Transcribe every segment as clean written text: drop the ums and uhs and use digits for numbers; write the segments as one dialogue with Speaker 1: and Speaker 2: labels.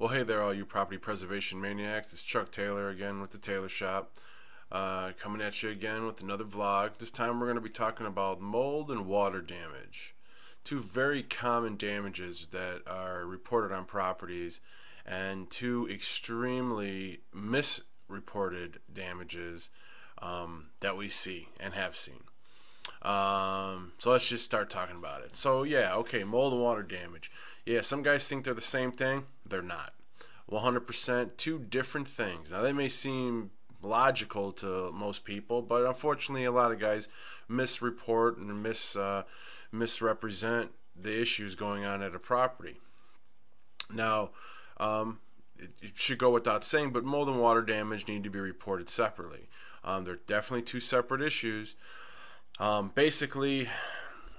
Speaker 1: Well, hey there, all you property preservation maniacs. It's Chuck Taylor again with the Taylor Shop. Coming at you again with another vlog. This time we're going to be talking about mold and water damage. Two very common damages that are reported on properties, and two extremely misreported damages that we see and have seen. So let's just start talking about it. So yeah, okay, mold and water damage. Yeah, some guys think they're the same thing. They're not. 100% two different things. Now they may seem logical to most people, but unfortunately a lot of guys misreport and misrepresent the issues going on at a property. Now, it should go without saying, but mold and water damage need to be reported separately. They're definitely two separate issues. Basically,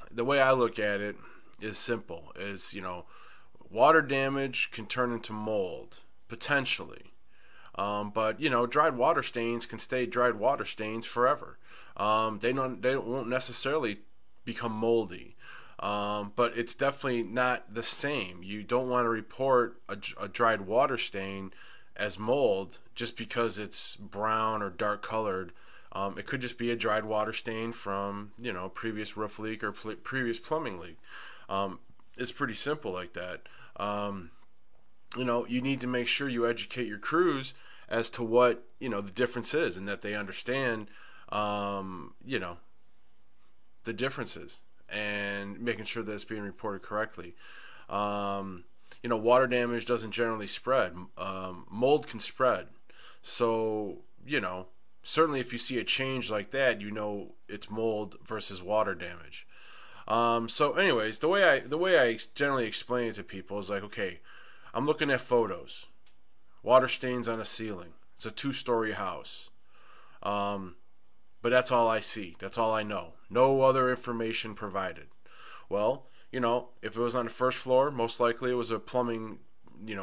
Speaker 1: the way I look at it is simple. Water damage can turn into mold, potentially. But, dried water stains can stay dried water stains forever. They won't necessarily become moldy. But it's definitely not the same. You don't want to report a dried water stain as mold just because it's brown or dark colored. It could just be a dried water stain from, previous roof leak or previous plumbing leak. It's pretty simple like that. You need to make sure you educate your crews as to what, the difference is, and that they understand, the differences, and making sure that it's being reported correctly. Water damage doesn't generally spread. Mold can spread. So, certainly if you see a change like that, it's mold versus water damage. So anyways, the way I generally explain it to people is like, okay, I'm looking at photos, water stains on a ceiling. It's a 2-story house. But that's all I see. That's all I know. No other information provided. Well, if it was on the first floor, most likely it was a plumbing,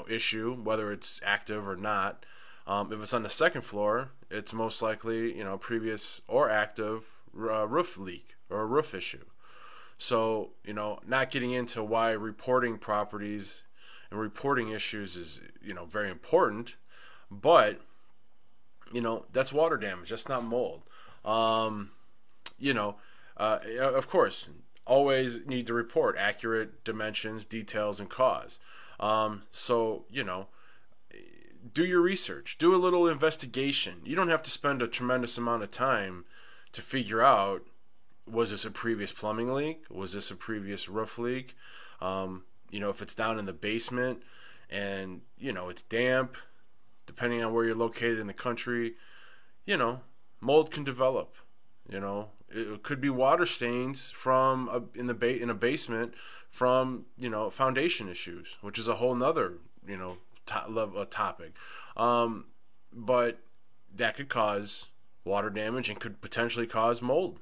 Speaker 1: issue, whether it's active or not. If it's on the second floor, it's most likely, previous or active roof leak or a roof issue. So, not getting into why reporting properties and reporting issues is, very important, but, that's water damage. That's not mold. Of course, always need to report accurate dimensions, details, and cause. So, do your research. Do a little investigation. You don't have to spend a tremendous amount of time to figure out, was this a previous plumbing leak? Was this a previous roof leak? If it's down in the basement and, it's damp, depending on where you're located in the country, mold can develop. It could be water stains from in a basement from, foundation issues, which is a whole nother, topic. But that could cause water damage and could potentially cause mold.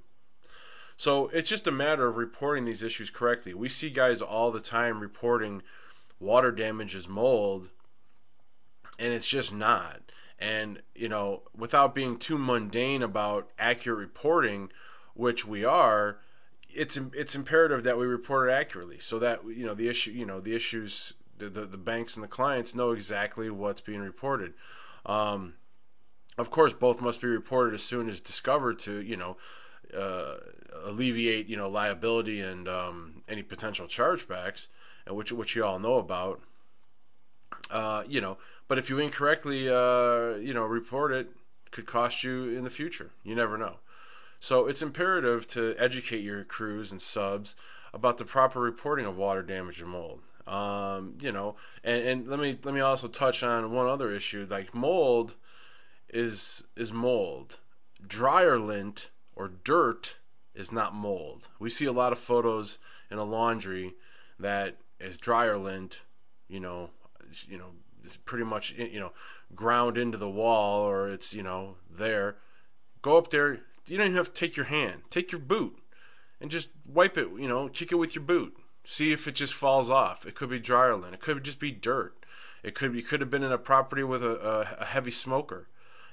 Speaker 1: So it's just a matter of reporting these issues correctly. We see guys all the time reporting water damage as mold, and it's just not. And, without being too mundane about accurate reporting, which we are, it's imperative that we report it accurately, so that, the issues, the banks and the clients know exactly what's being reported. Of course, both must be reported as soon as discovered to, alleviate, liability and any potential chargebacks, which you all know about. But if you incorrectly, report it, could cost you in the future. You never know. So it's imperative to educate your crews and subs about the proper reporting of water damage and mold. And let me also touch on one other issue. Like, mold is mold. Dryer lint or dirt is not mold. We see a lot of photos in a laundry that is dryer lint, it's pretty much, ground into the wall, or it's, there. Go up there. You don't even have to take your hand. Take your boot and just wipe it, kick it with your boot. See if it just falls off. It could be dryer lint. It could just be dirt. You could have been in a property with a heavy smoker,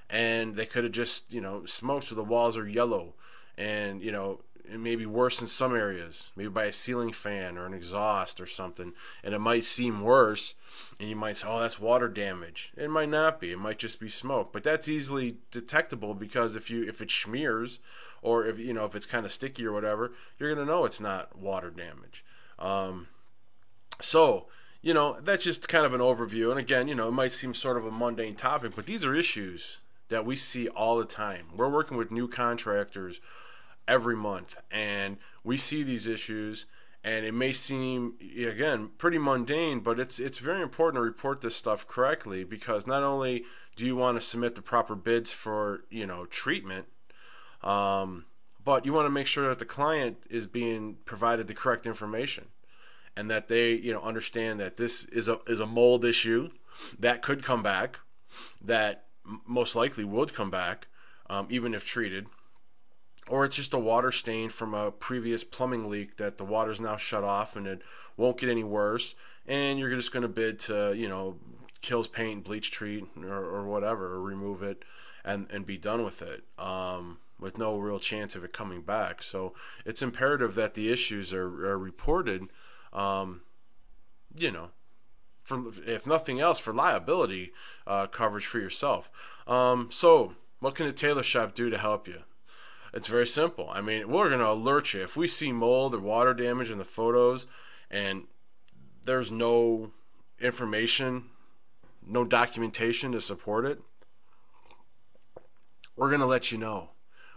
Speaker 1: and they could have just, smoked, so the walls are yellow and it may be worse in some areas, maybe by a ceiling fan or an exhaust or something, and it might seem worse, and you might say, oh, that's water damage. It might not be. It might just be smoke, but that's easily detectable, because if it smears, or if it's kind of sticky or whatever, you're gonna know it's not water damage. So that's just kind of an overview, and again, it might seem sort of a mundane topic, but these are issues that we see all the time. We're working with new contractors every month, and we see these issues, and it may seem, again, pretty mundane, but it's very important to report this stuff correctly, because not only do you want to submit the proper bids for treatment, but you want to make sure that the client is being provided the correct information, and that they understand that this is a mold issue that could come back, that most likely would come back, even if treated. Or it's just a water stain from a previous plumbing leak that the water's now shut off and it won't get any worse, and you're just going to bid to kills paint, bleach treat, or whatever, or remove it and be done with it, with no real chance of it coming back. So it's imperative that the issues are reported, for, if nothing else, for liability coverage for yourself. So what can the Taylor Shop do to help you? It's very simple. I mean, we're going to alert you. If we see mold or water damage in the photos and there's no information, no documentation to support it, we're going to let you know.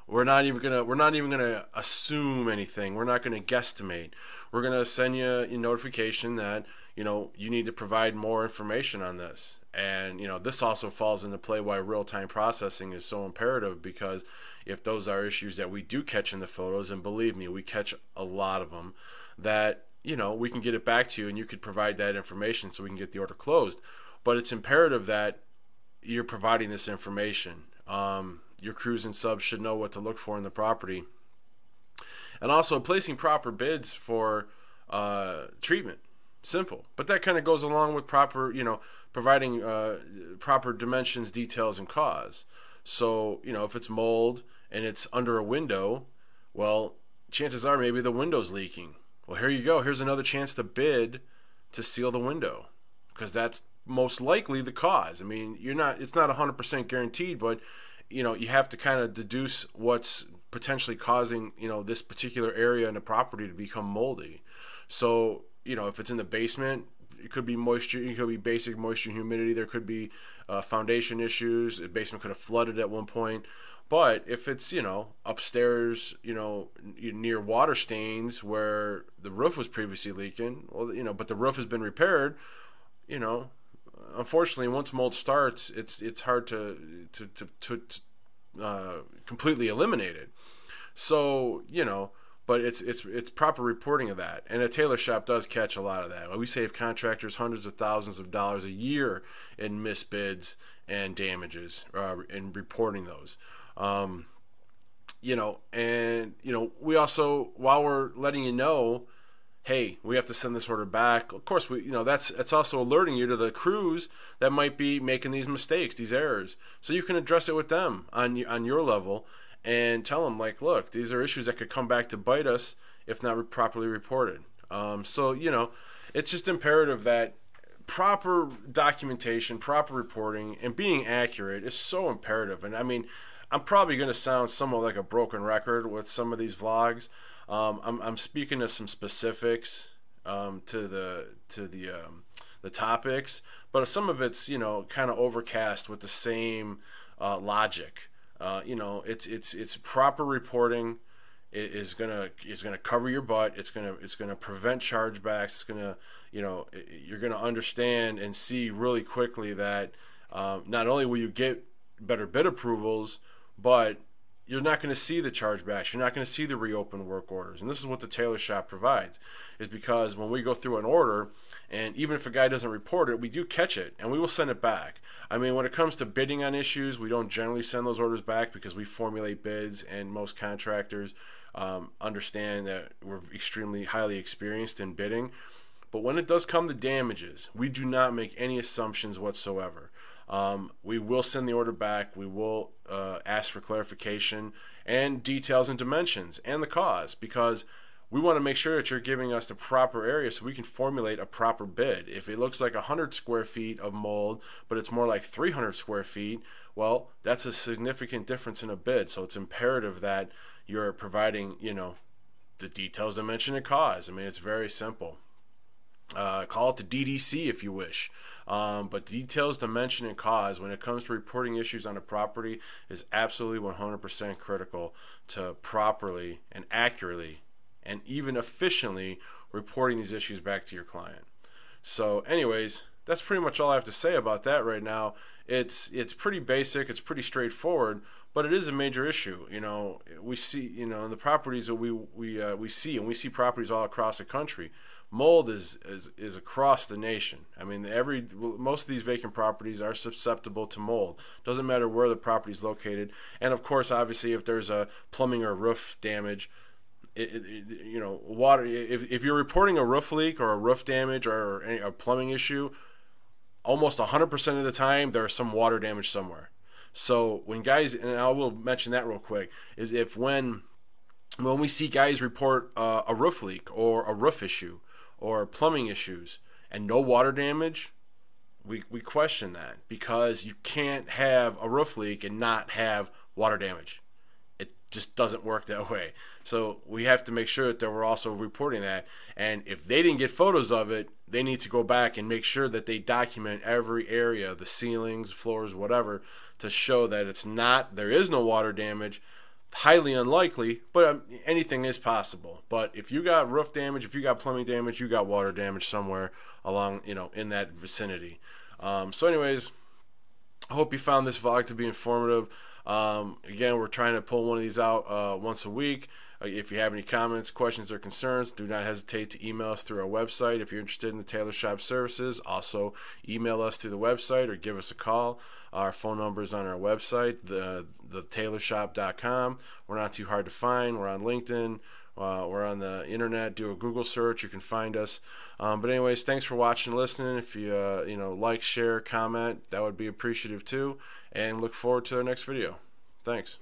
Speaker 1: We're not even gonna assume anything. We're not going to guesstimate. We're going to send you a notification that you need to provide more information on this. And this also falls into play why real-time processing is so imperative, because if those are issues that we do catch in the photos, and believe me, we catch a lot of them, that we can get it back to you and you could provide that information so we can get the order closed. But it's imperative that you're providing this information. Your crews and subs should know what to look for in the property, and also placing proper bids for treatment. Simple, but that kind of goes along with proper, providing proper dimensions, details, and cause. So if it's mold and it's under a window, well, chances are maybe the window's leaking. Well, here you go. Here's another chance to bid to seal the window, because that's most likely the cause. I mean, it's not 100% guaranteed, but you have to kind of deduce what's potentially causing this particular area in the property to become moldy. So if it's in the basement, it could be moisture. It could be basic moisture and humidity. There could be foundation issues. The basement could have flooded at one point. But if it's upstairs, near water stains where the roof was previously leaking, well, but the roof has been repaired, unfortunately, once mold starts, it's hard to completely eliminate it. So but it's proper reporting of that, and a Taylor Shop does catch a lot of that. We save contractors hundreds of thousands of dollars a year in missed bids and damages, in reporting those. We also, while we're letting you know, hey, we have to send this order back. Of course, that's also alerting you to the crews that might be making these mistakes, these errors, so you can address it with them on your level, and tell them, like, look, these are issues that could come back to bite us if not properly reported. So it's just imperative that proper documentation, proper reporting, and being accurate is so imperative. And I mean, I'm probably going to sound somewhat like a broken record with some of these vlogs. I'm speaking to some specifics to the topics, but some of it's kind of overcast with the same logic. It's proper reporting. It is gonna cover your butt. It's gonna prevent chargebacks. It's gonna you're gonna understand and see really quickly that not only will you get better bid approvals, but you're not going to see the chargebacks. You're not going to see the reopened work orders. And this is what the Taylor Shop provides, is because when we go through an order, and even if a guy doesn't report it, we do catch it, and we will send it back. I mean, when it comes to bidding on issues, we don't generally send those orders back because we formulate bids, and most contractors understand that we're extremely highly experienced in bidding. But when it does come to damages, we do not make any assumptions whatsoever. we will send the order back. We will ask for clarification and details and dimensions and the cause, because we want to make sure that you're giving us the proper area so we can formulate a proper bid. If it looks like 100 square feet of mold, but it's more like 300 square feet, well, that's a significant difference in a bid. So it's imperative that you're providing, the details, dimension, and cause. I mean, it's very simple. Call it the DDC if you wish. But details, dimension, and cause when it comes to reporting issues on a property is absolutely 100% critical to properly and accurately and even efficiently reporting these issues back to your client. So anyways, that's pretty much all I have to say about that right now. It's pretty basic, it's pretty straightforward, but it is a major issue. We see, in the properties that we see properties all across the country. Mold is across the nation. I mean, most of these vacant properties are susceptible to mold. Doesn't matter where the property is located, and of course, obviously, if there's a plumbing or roof damage, water. If you're reporting a roof leak or a roof damage or a plumbing issue, almost 100% of the time there's some water damage somewhere. So when guys, and I will mention that real quick, is when we see guys report a roof leak or a roof issue or plumbing issues and no water damage, we question that, because you can't have a roof leak and not have water damage. It just doesn't work that way. So we have to make sure that we're also reporting that. And if they didn't get photos of it, they need to go back and make sure that they document every area, the ceilings, floors, whatever, to show that there is no water damage. Highly unlikely, but anything is possible. But if you got roof damage, if you got plumbing damage, you got water damage somewhere along, in that vicinity. So anyways, I hope you found this vlog to be informative. Again, we're trying to pull one of these out once a week. If you have any comments, questions, or concerns, do not hesitate to email us through our website. If you're interested in the Taylor Shop services, also email us through the website or give us a call. Our phone number is on our website, thetaylorsshop.com. We're not too hard to find. We're on LinkedIn. We're on the internet. Do a Google search. You can find us. But anyways, thanks for watching and listening. If you like, share, comment, that would be appreciative too. And look forward to our next video. Thanks.